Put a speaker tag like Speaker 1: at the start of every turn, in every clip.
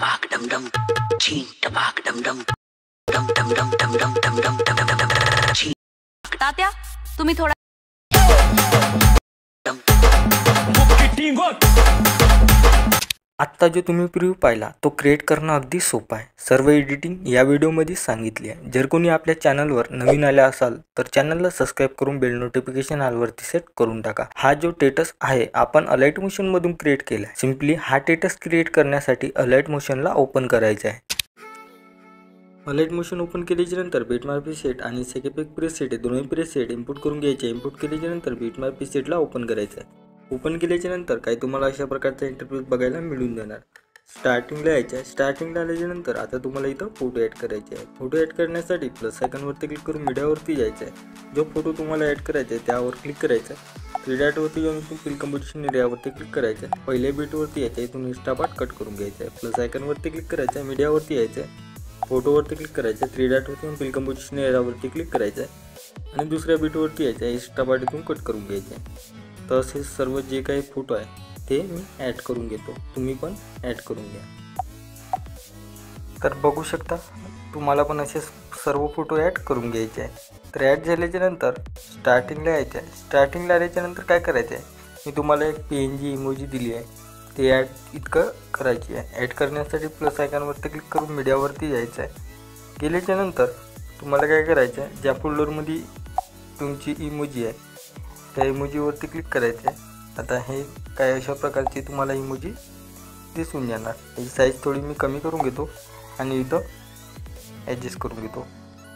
Speaker 1: टपाक डम डम छी टपाक डम डम डम डम डम डम डम डम डम डम डम डम छी।
Speaker 2: तात्या तुम्ही थोडा
Speaker 3: आत्ता जो तुम्ही प्रिव्ह्यू पाहिला तो क्रिएट करणं अगदी सोपं आहे। सर्व एडिटिंग या व्हिडिओमध्ये सांगितली आहे। जर कोणी आपल्या चॅनलवर नवीन आले असाल तर चॅनलला सबस्क्राइब करून बेल नोटिफिकेशन ऑलवरती सेट करून टाका। हा जो टेटस आहे आपण अलाइट मोशन मधून क्रिएट केला आहे। सिंपली हा टेटस क्रिएट करण्यासाठी अलाइट मोशनला ओपन करायचं आहे। अलाइट मोशन ओपन केल्यानंतर बिटमॅप प्रीसेट आणि सेकेपेक प्रीसेट दोन्ही प्रीसेट इम्पोर्ट करून घ्यायचे। इम्पोर्ट केल्यानंतर बिटमॅप प्रीसेटला ओपन करायचं आहे। ओपन केल्यानंतर काही तुम्हाला अशा प्रकारचा इंटरफेस बघायला मिळून जाणार। स्टार्टिंगला यायचं आहे। स्टार्टिंगला आल्यानंतर आता तुम्हाला इथं फोटो ॲड करायचे आहे। फोटो ॲड करण्यासाठी प्लस आयकॉनवरती क्लिक करून मीडियावरती जायचं आहे। जो फोटो तुम्हाला ॲड करायचा आहे त्यावर क्लिक करायचं आहे। थ्री डॉटवरती जाऊन फिल कंपोजिशन एरियावरती क्लिक करायचं आहे। पहिल्या बीटवरती यायचं आहे। इथून एक्स्ट्रा पार्ट कट करून घ्यायचा आहे। प्लस आयकॉनवरती क्लिक करायचं आहे। मीडियावरती यायचं आहे। फोटोवरती क्लिक करायचं आहे। थ्री डॉटवरती जाऊन फिल कंपोजिशन एरियावरती क्लिक करायचं आहे आणि दुसऱ्या बीटवरती यायचं आहे। एक्स्ट्रा पार्ट इथून कट करून घ्यायचं आहे। तसेच सर्व जे काही फोटो आहे ते मी ॲड करून घेतो। तुम्ही पण ॲड करून घ्या। तर बघू शकता तुम्हाला पण असे सर्व फोटो ॲड करून घ्यायचे आहे। तर ॲड झाल्याच्यानंतर स्टार्टिंगला यायचं आहे। स्टार्टिंगला आल्याच्यानंतर काय करायचं आहे, मी तुम्हाला एक PNG इमोजी दिली आहे ते ॲड इतकं करायची आहे। ॲड करण्यासाठी प्लस आयकॉनवरती क्लिक करून मीडियावरती जायचं आहे। गेल्याच्यानंतर तुम्हाला काय करायचं आहे, ज्या फोल्डरमध्ये तुमची इमोजी आहे त्या इमोजीवरती क्लिक करायचं आहे। आता हे काय अशा प्रकारची तुम्हाला इमोजी दिसून येणार। याची साईज थोडी मी कमी करून घेतो आणि इथं ॲडजस्ट करून घेतो।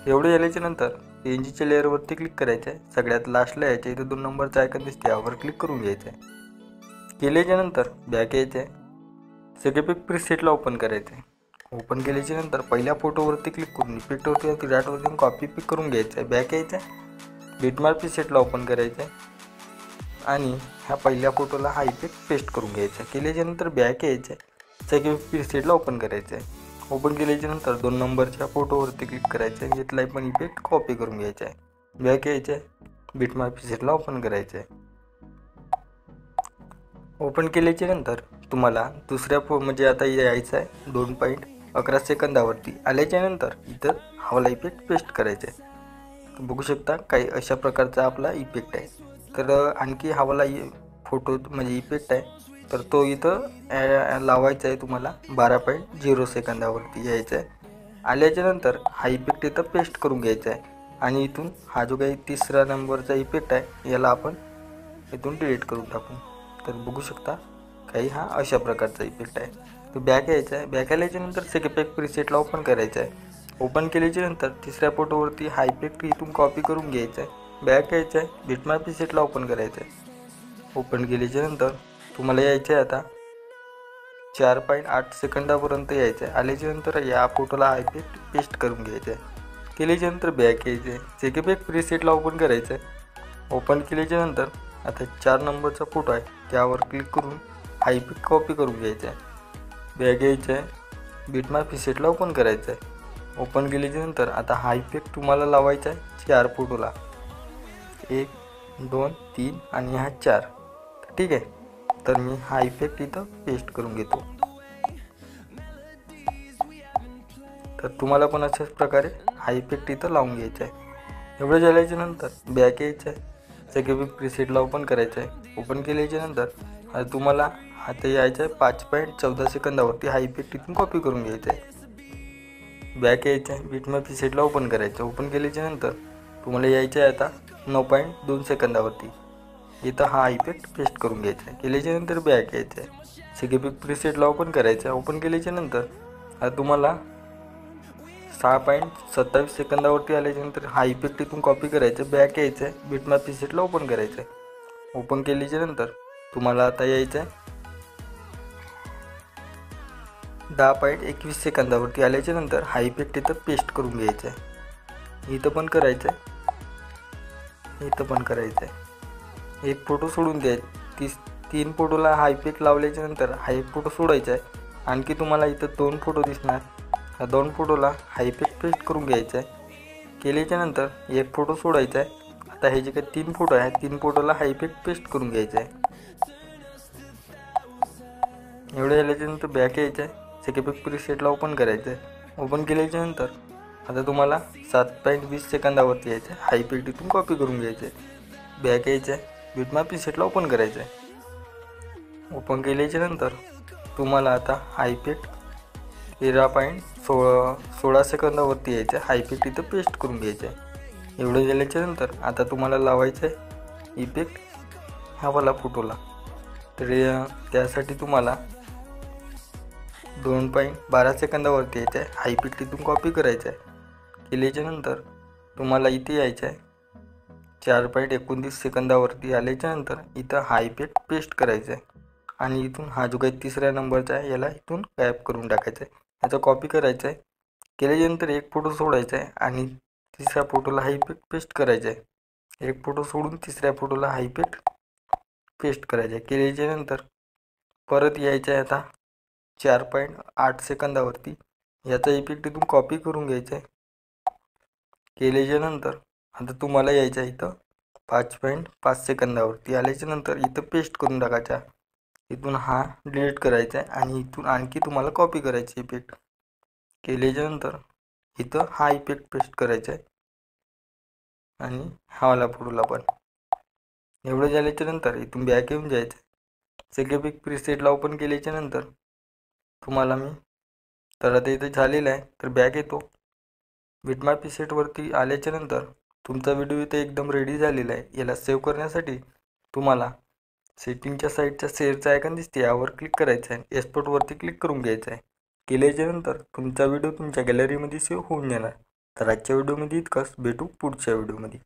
Speaker 3: एवढे झाल्याच्यानंतर PNGच्या लेअरवरती क्लिक करायचं आहे। सगळ्यात लास्टला यायचं इथं 2 नंबरचा आयकॉन दिसते यावर क्लिक करून घ्यायचं आहे। केल्याच्यानंतर बॅक यायचं आहे। सेकेपेक प्रीसेटला ओपन करायचं आहे। ओपन केल्याच्यानंतर पहिल्या फोटोवरती क्लिक करून इफेक्टवरती डॉटवरती कॉपी पिक करून घ्यायचं आहे। बॅक यायचं आहे। बिटमॅप प्रीसेटला ओपन करायचं आहे आणि ह्या पहिल्या फोटोला हा इफेक्ट पेस्ट करून घ्यायचा आहे। केल्याच्यानंतर बॅक यायचं आहे। सेकेपेक प्रीसेटला ओपन करायचं आहे। ओपन केल्याच्यानंतर 2 नंबरच्या फोटोवरती क्लिक करायचं आहे। घेतला पण इफेक्ट कॉपी करून घ्यायचा आहे। बॅक यायचं आहे। बिटमॅप प्रीसेटला ओपन करायचं आहे। ओपन केल्याच्यानंतर तुम्हाला दुसऱ्या म्हणजे आता यायचं आहे 2.11 सेकंदावरती आल्याच्यानंतर इथं हवाला इफेक्ट पेस्ट करायचा आहे। बघू शकता काही अशा प्रकारचा आपला इफेक्ट आहे। तर आणखी हवाला फोटो म्हणजे इफेक्ट आहे तर तो इथं लावायचा आहे तुम्हाला 12.0 सेकंदावरती यायचा आहे। आल्याच्यानंतर हा इफेक्ट इथं पेस्ट करून घ्यायचा आहे आणि इथून हा जो काही 3रा नंबरचा इफेक्ट आहे याला आपण इथून डिलीट करून टाकू। तर बघू शकता काही हा अशा प्रकारचा इफेक्ट आहे। तो बॅक यायचा आहे। बॅक आल्याच्यानंतर सेकेपेक प्रीसेटला ओपन करायचं आहे। ओपन केल्याच्यानंतर 3ऱ्या फोटोवरती हा इफेक्ट इथून कॉपी करून घ्यायचा आहे। बॅक यायचं आहे। बिटमॅप प्रीसेटला ओपन करायचं आहे। ओपन केल्याच्यानंतर तुम्हाला यायचं आहे आता 4.8 सेकंदापर्यंत यायचं आहे। आल्याच्यानंतर या फोटोला हा इफेक्ट पेस्ट करून घ्यायचा आहे। केल्याच्यानंतर बॅक यायचं आहे। सेकेपेक प्रीसेटला ओपन करायचं आहे। ओपन केल्याच्यानंतर आता 4 नंबरचा फोटो आहे त्यावर क्लिक करून हा इफेक्ट कॉपी करून घ्यायचा आहे। बॅक यायचं आहे। बिटमॅप प्रीसेटला ओपन करायचं आहे। ओपन केल्याच्यानंतर आता हा इफेक्ट तुम्हाला लावायचा आहे 4 फोटोला 1 2 3 आणि हा 4। ठीक आहे। तर मी हा इफेक्ट इथं पेस्ट करून घेतो। तर तुम्हाला पण अशाच प्रकारे हा इफेक्ट इथं लावून घ्यायचा आहे। एवढं झाल्याच्यानंतर बॅक यायचं आहे। सेकेपेक प्रीसेटला ओपन करायचं आहे। ओपन केल्याच्यानंतर तुम्हाला आता यायचं आहे 5.14 सेकंदावरती हा इफेक्ट इथून कॉपी करून घ्यायचा आहे। बॅक यायचं आहे। बिटमॅप प्रीसेटला ओपन करायचं। ओपन केल्याच्यानंतर तुम्हाला यायचं आहे आता 9.2 सेकंदावरती इथं हा इफेक्ट पेस्ट करून घ्यायचा आहे। केल्याच्यानंतर बॅक यायचं आहे। सेकेपेक प्रीसेटला ओपन करायचं आहे। ओपन केल्याच्यानंतर तुम्हाला 6.27 सेकंदावरती आल्याच्यानंतर हा इफेक्ट इथून कॉपी करायचा आहे। बॅक यायचं आहे। बिटमॅप प्रीसेटला ओपन करायचं आहे। ओपन केल्याच्यानंतर तुम्हाला आता यायचं आहे 10.21 सेकंदावरती आल्याच्यानंतर हा इफेक्ट इथं पेस्ट करून घ्यायचा आहे। इथं पण करायचं आहे। इथं पण करायचं आहे। एक फोटो सोडून द्यायचा। 3 फोटोला हा इफेक्ट लावल्याच्यानंतर हा एक फोटो सोडायचा आहे। आणखी तुम्हाला इथं 2 फोटो दिसणार। ह्या 2 फोटोला हा इफेक्ट पेस्ट करून घ्यायचा आहे। केल्याच्यानंतर एक फोटो सोडायचा आहे। आता हे जे काही 3 फोटो आहेत 3 फोटोला हा इफेक्ट पेस्ट करून घ्यायचा आहे। एवढे झाल्याच्यानंतर बॅक यायचं आहे। सेकेपिक प्रीसेटला ओपन करायचं आहे. ओपन केल्याच्यानंतर आता तुम्हाला 7.20 सेकंदावरती यायचं आहे. हा इफेक्ट इथून कॉपी करून घ्यायचं आहे. बॅक यायचं आहे. बिटमॅप प्रीसेटला ओपन करायचं आहे. ओपन केल्याच्यानंतर तुम्हाला आता हा इफेक्ट 13.16 सेकंदावरती यायचं आहे. हा इफेक्ट इथं पेस्ट करून घ्यायचा आहे. एवढं झाल्याच्यानंतर आता तुम्हाला लावायचं आहे इफेक्ट हा वाला फोटोला. तर त्यासाठी तुम्हाला 2.12 सेकंदावरती यायचं आहे. हा इफेक्ट इथून कॉपी करायचा आहे. केल्याच्यानंतर तुम्हाला इथे यायचं आहे. 4.29 सेकंदावरती आल्याच्यानंतर इथं हा इफेक्ट पेस्ट करायचा आहे आणि इथून हा जो काही तिसऱ्या नंबरचा आहे याला इथून गायब करून टाकायचा आहे. याचा कॉपी करायचा आहे. केल्याच्यानंतर एक फोटो सोडायचा आहे आणि तिसऱ्या फोटोला हा इफेक्ट पेस्ट करायचा आहे. एक फोटो सोडून तिसऱ्या फोटोला हा इफेक्ट पेस्ट करायचा आहे. केल्याच्यानंतर परत यायचं आहे आता 4.8 सेकंदावरती. याचा इफेक्ट इथून कॉपी करून घ्यायचा आहे. केल्याच्यानंतर आता तुम्हाला यायचं आहे इथं 5.5 सेकंदावरती. आल्याच्यानंतर इथं पेस्ट करून टाकायचा. इथून हा डिलीट करायचा आहे आणि इथून आणखी तुम्हाला कॉपी करायचे इफेक्ट. केल्याच्यानंतर इथं हा इफेक्ट पेस्ट करायचा आहे आणि हा वाला फोटोला पण. एवढं झाल्याच्यानंतर इथून बॅक येऊन जायचं. सेकेपिक प्रीसेटला ओपन केल्याच्यानंतर तुम्हाला मी तर आता इथं झालेलं आहे. तर बॅक येतो. बिटमॅप प्रीसेटवरती आल्याच्यानंतर तुमचा व्हिडिओ इथे एकदम रेडी झालेला आहे. याला सेव्ह करण्यासाठी तुम्हाला सेटिंगच्या साईडच्या शेअरचा आयकॉन दिसते यावर क्लिक करायचं आहे. एक्सपोर्टवरती क्लिक करून घ्यायचं आहे. केल्याच्यानंतर तुमचा व्हिडिओ तुमच्या गॅलरीमध्ये सेव्ह होऊन जाणार. तर आजच्या व्हिडिओमध्ये इतकंच. भेटू पुढच्या व्हिडिओमध्ये.